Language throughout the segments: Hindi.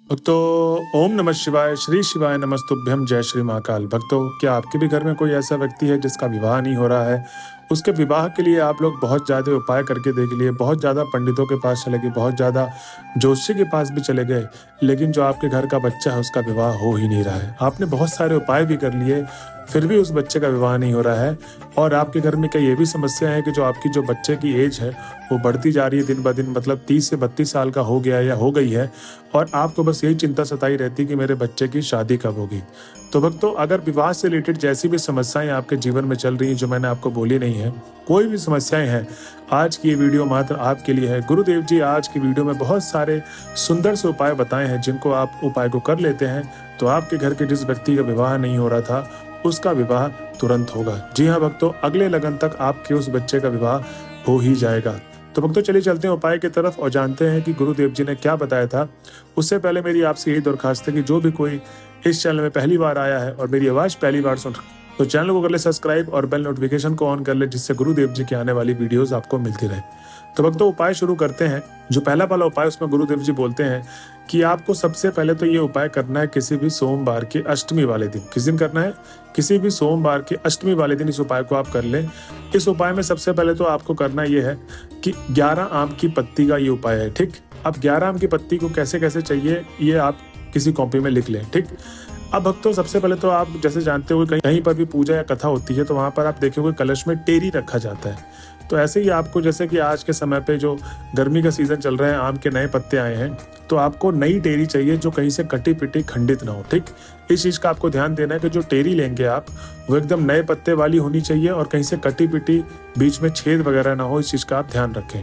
भक्तों, ओम नमः शिवाय, श्री शिवाय नमस्तुभ्यं, जय श्री महाकाल। भक्तों, क्या आपके भी घर में कोई ऐसा व्यक्ति है जिसका विवाह नहीं हो रहा है? उसके विवाह के लिए आप लोग बहुत ज़्यादा उपाय करके देख लिए, बहुत ज़्यादा पंडितों के पास चले गए, बहुत ज़्यादा ज्योतिषी के पास भी चले गए, लेकिन जो आपके घर का बच्चा है उसका विवाह हो ही नहीं रहा है। आपने बहुत सारे उपाय भी कर लिए, फिर भी उस बच्चे का विवाह नहीं हो रहा है। और आपके घर में कई ये भी समस्या है कि जो आपकी जो बच्चे की एज है वो बढ़ती जा रही है दिन ब दिन, मतलब 30 से 32 साल का हो गया है या हो गई है, और आपको बस यही चिंता सताई रहती है कि मेरे बच्चे की शादी कब होगी। तो भक्तों, अगर विवाह से रिलेटेड जैसी भी समस्याएं आपके जीवन में चल रही हैं जो मैंने आपको बोली नहीं है, कोई भी समस्याएं हैं, आज की ये वीडियो मात्र आपके लिए है। गुरुदेव जी आज की वीडियो में बहुत सारे सुंदर से उपाय बताए हैं, जिनको आप उपाय को कर लेते हैं तो आपके घर के जिस व्यक्ति का विवाह नहीं हो रहा था उसका विवाह तुरंत होगा। जी हाँ भक्तों, अगले लगन तक आपके उस बच्चे का विवाह हो ही जाएगा। तो भक्तों, चलिए चलते हैं उपाय की तरफ और जानते हैं कि गुरुदेव जी ने क्या बताया था। उससे पहले मेरी आपसे यही दरखास्त है कि जो भी कोई इस चैनल में पहली बार आया है और मेरी आवाज़ पहली बार सुन तो चैनल को कर ले सब्सक्राइब और बेल नोटिफिकेशन को ऑन कर ले, जिससे गुरुदेव जी की आने वाली वीडियोस आपको मिलती रहे। तो भक्तों, उपाय शुरू करते हैं। जो पहला वाला उपाय उसमें गुरुदेव जी बोलते हैं कि आपको सबसे पहले तो ये उपाय करना है किसी भी सोमवार के अष्टमी वाले दिन। किस दिन करना है? किसी भी सोमवार के अष्टमी वाले दिन इस उपाय को आप कर लें। इस उपाय में सबसे पहले तो आपको करना ये है कि 11 आम की पत्ती का ये उपाय है। ठीक, अब 11 आम की पत्ती को कैसे कैसे चाहिए ये आप किसी कॉपी में लिख लें। ठीक, अब भक्तों, सबसे पहले तो आप जैसे जानते हो कहीं पर भी पूजा या कथा होती है तो वहां पर आप देखोगे कलश में टेरी रखा जाता है। तो ऐसे ही आपको, जैसे कि आज के समय पे जो गर्मी का सीजन चल रहा है, आम के नए पत्ते आए हैं, तो आपको नई टेरी चाहिए जो कहीं से कटी पिटी खंडित ना हो। ठीक, इस चीज का आपको ध्यान देना है कि जो टेरी लेंगे आप वो एकदम नए पत्ते वाली होनी चाहिए और कहीं से कटी पिटी बीच में छेद वगैरह ना हो, इस चीज का आप ध्यान रखें।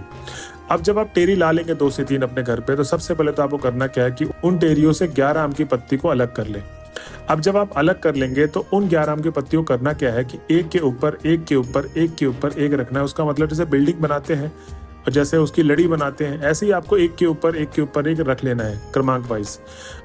अब जब आप टेरी ला लेंगे 2 से 3 अपने घर पे, तो सबसे पहले तो आपको करना क्या है कि उन टेरियों से 11 आम की पत्ती को अलग कर लें। अब जब आप अलग कर लेंगे तो उन 11 आम की पत्तियों को करना क्या है कि एक के ऊपर एक के ऊपर एक के ऊपर एक रखना है। उसका मतलब जैसे बिल्डिंग बनाते हैं और जैसे उसकी लड़ी बनाते हैं, ऐसे ही आपको एक के ऊपर एक के ऊपर एक रख लेना है क्रमांक वाइज।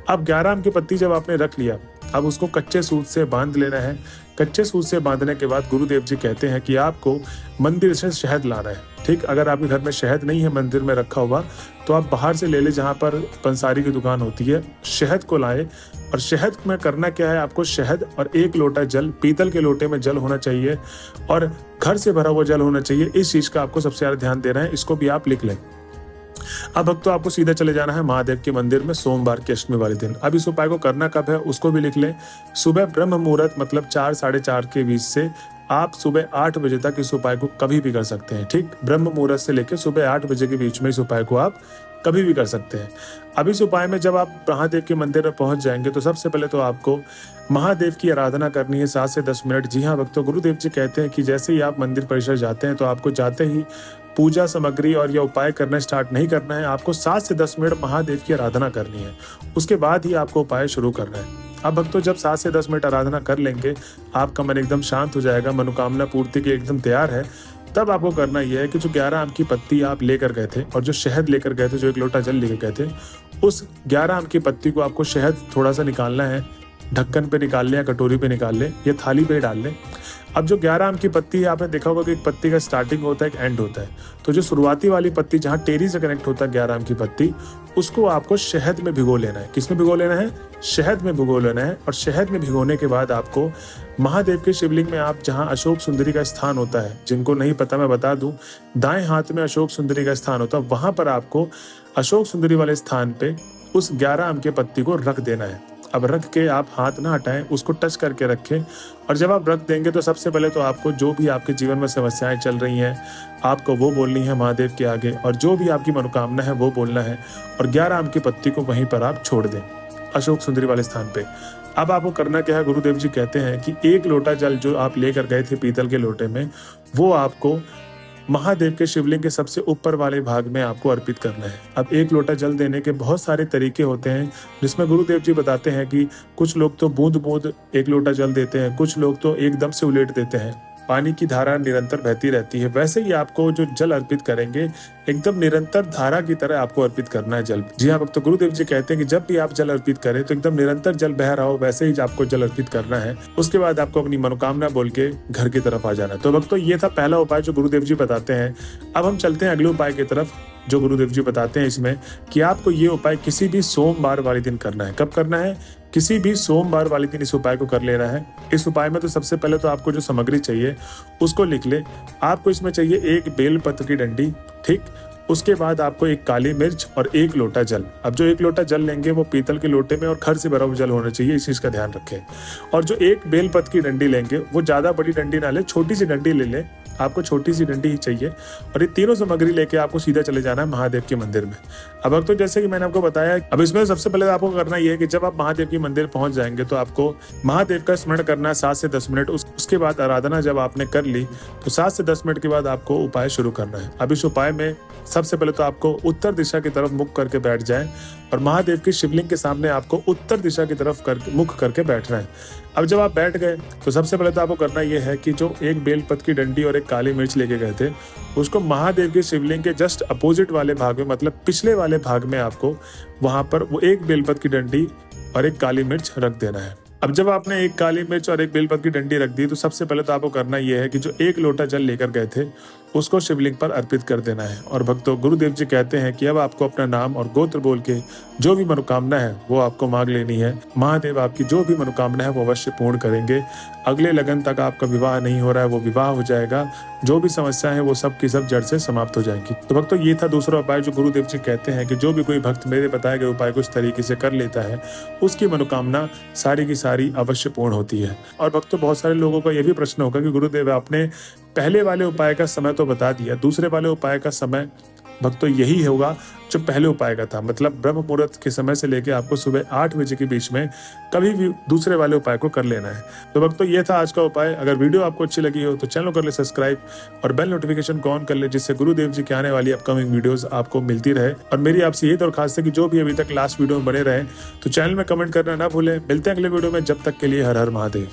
अब 11 आम की पत्ती जब आपने रख लिया, अब उसको कच्चे सूत से बांध लेना है। कच्चे सूत से बांधने के बाद गुरुदेव जी कहते हैं कि आपको मंदिर से शहद लाना है। ठीक, अगर आपके घर में शहद नहीं है मंदिर में रखा हुआ तो आप बाहर से ले ले, जहाँ पर पंसारी की दुकान होती है, शहद को लाए। और शहद में करना क्या है, आपको शहद और 1 लोटा जल, पीतल के लोटे में जल होना चाहिए और घर से भरा हुआ जल होना चाहिए। इस चीज का आपको सबसे ज्यादा ध्यान देना है, इसको भी आप लिख लें। अब भक्तों, आपको सीधा चले जाना है महादेव के मंदिर में सोमवार के अष्टमी वाले दिन। अब इस उपाय को करना कब है उसको भी लिख लें। सुबह ब्रह्म मुहूर्त मतलब 4 साढ़े 4 के बीच से आप सुबह 8 बजे तक इस उपाय को कभी भी कर सकते हैं। ठीक, ब्रह्म मुहूर्त से लेकर सुबह 8 बजे के बीच में इस उपाय को आप कभी भी कर सकते हैं। अब इस उपाय में जब आप महादेव के मंदिर में पहुंच जाएंगे तो सबसे पहले तो आपको महादेव की आराधना करनी है 7 से 10 मिनट। जी हाँ भक्तों, गुरुदेव जी कहते हैं कि जैसे ही आप मंदिर परिसर जाते हैं तो आपको जाते ही पूजा सामग्री और यह उपाय करना स्टार्ट नहीं करना है। आपको 7 से 10 मिनट महादेव की आराधना करनी है, उसके बाद ही आपको उपाय शुरू करना है। अब भक्तों, जब 7 से 10 मिनट आराधना कर लेंगे, आपका मन एकदम शांत हो जाएगा, मनोकामना पूर्ति के एकदम तैयार है। तब आपको करना यह है कि जो 11 आम की पत्ती आप लेकर गए थे और जो शहद लेकर गए थे, जो 1 लोटा जल लेकर गए थे, उस 11 आम की पत्ती को आपको शहद थोड़ा सा निकालना है, ढक्कन पे निकाल लें या कटोरी पे निकाल लें या थाली पे डाल लें। अब जो 11 आम की पत्ती है, आपने देखा होगा कि एक पत्ती का स्टार्टिंग होता है, एक एंड होता है। तो जो शुरुआती वाली पत्ती जहाँ टेरी से कनेक्ट होता है 11 आम की पत्ती, उसको आपको शहद में भिगो लेना है। किस में भिगो लेना है? शहद में भिगो लेना है। और शहद में भिगोने के बाद आपको महादेव के शिवलिंग में, आप जहाँ अशोक सुंदरी का स्थान होता है, जिनको नहीं पता मैं बता दूं, दाएं हाथ में अशोक सुंदरी का स्थान होता है, वहां पर आपको अशोक सुंदरी वाले स्थान पे उस 11 आम के पत्ती को रख देना है। अब रख के आप हाथ ना हटाएं, उसको टच करके रखें। और जब आप रख देंगे तो सबसे पहले तो आपको जो भी आपके जीवन में समस्याएं चल रही हैं, आपको वो बोलनी है महादेव के आगे, और जो भी आपकी मनोकामना है वो बोलना है। और 11 आम की पत्ती को वहीं पर आप छोड़ दें अशोक सुंदरी वाले स्थान पे। अब आपको करना क्या है, गुरुदेव जी कहते हैं कि 1 लोटा जल जो आप लेकर गए थे पीतल के लोटे में, वो आपको महादेव के शिवलिंग के सबसे ऊपर वाले भाग में आपको अर्पित करना है। अब 1 लोटा जल देने के बहुत सारे तरीके होते हैं, जिसमें गुरुदेव जी बताते हैं कि कुछ लोग तो बूंद बूंद 1 लोटा जल देते हैं, कुछ लोग तो एकदम से उलेट देते हैं। पानी की धारा निरंतर बहती रहती है, वैसे ही आपको जो जल अर्पित करेंगे एकदम निरंतर धारा की तरह आपको अर्पित करना है जल। जी हाँ भक्तों, गुरुदेव जी कहते हैं कि जब भी आप जल अर्पित करें तो एकदम निरंतर जल बह रहा हो, वैसे ही आपको जल अर्पित करना है। उसके बाद आपको अपनी मनोकामना बोल के घर की तरफ आ जाना है। तो भक्तों, ये था पहला उपाय जो गुरुदेव जी बताते हैं। अब हम चलते हैं अगले उपाय की तरफ। जो गुरुदेव जी बताते हैं इसमें कि आपको ये उपाय किसी भी सोमवार वाले दिन करना है। कब करना है? किसी भी सोमवार वाले दिन इस उपाय को कर लेना है। इस उपाय में तो सबसे पहले तो आपको जो सामग्री चाहिए उसको लिख ले। आपको इसमें चाहिए एक बेलपत्र की डंडी, ठीक। उसके बाद आपको एक काली मिर्च और एक लोटा जल। अब जो एक लोटा जल लेंगे वो पीतल के लोटे में और खर से भरा हुआ जल होना चाहिए, इस चीज का ध्यान रखें। और जो एक बेलपत्र की डंडी लेंगे वो ज्यादा बड़ी डंडी ना ले, छोटी सी डंडी ले ले। आपको छोटी सी डंडी ही चाहिए और ये तीनों सामग्री लेके आपको सीधा चले जाना है महादेव के मंदिर में। अब तो जैसे कि मैंने आपको बताया, अब इसमें सबसे पहले आपको करना ये है कि जब आप महादेव के मंदिर पहुंच जाएंगे तो आपको महादेव का स्मरण करना है 7 से 10 मिनट। उसके बाद आराधना जब आपने कर ली तो 7 से 10 मिनट के बाद आपको उपाय शुरू करना है। अब इस उपाय में सबसे पहले तो आपको उत्तर दिशा की तरफ मुख करके बैठ जाए और महादेव की शिवलिंग के सामने आपको उत्तर दिशा की तरफ मुख करके बैठना है। अब जब आप बैठ गए तो सबसे पहले तो आपको करना यह है कि जो एक बेलपत्र की डंडी और एक काली मिर्च लेके गए थे उसको महादेव के शिवलिंग के जस्ट अपोजिट वाले भाग में, मतलब पिछले वाले भाग में आपको वहां पर वो एक बेलपत्र की डंडी और एक काली मिर्च रख देना है। अब जब आपने एक काली मिर्च और एक बेलपत्र की डंडी रख दी तो सबसे पहले तो आपको करना यह है कि जो एक लोटा जल लेकर गए थे उसको शिवलिंग पर अर्पित कर देना है। और भक्तों, गुरुदेव जी कहते हैं कि अब आपको अपना नाम और गोत्र बोल के जो भी मनोकामना है वो आपको मांग लेनी है। महादेव आपकी जो भी मनोकामना है वो अवश्य पूर्ण करेंगे। अगले लगन तक आपका विवाह नहीं हो रहा है वो विवाह हो जाएगा। जो भी समस्या है वो सब की सब जड़ से समाप्त हो जाएंगी। तो भक्तों, ये था दूसरा उपाय जो गुरुदेव जी कहते हैं कि जो भी कोई भक्त मेरे बताए गए उपाय को इस तरीके से कर लेता है उसकी मनोकामना सारी की सारी अवश्य पूर्ण होती है। और भक्तों, बहुत सारे लोगों का यह भी प्रश्न होगा कि गुरुदेव आपने पहले वाले उपाय का समय तो बता दिया, दूसरे वाले उपाय का समय भक्तों यही होगा जो पहले उपाय का था, मतलब ब्रह्म मुहूर्त के समय से लेकर आपको सुबह 8 बजे के बीच में कभी भी दूसरे वाले उपाय को कर लेना है। तो भक्तों, ये था आज का उपाय। अगर वीडियो आपको अच्छी लगी हो तो चैनल कर ले सब्सक्राइब और बेल नोटिफिकेशन को ऑन कर ले, जिससे गुरुदेव जी की आने वाली अपकमिंग वीडियोस आपको मिलती रहे। और मेरी आपसे ये दरखास्त है कि जो भी अभी तक लास्ट वीडियो में बने रहे तो चैनल में कमेंट करना ना भूलें। मिलते हैं अगले वीडियो में, जब तक के लिए हर हर महादेव।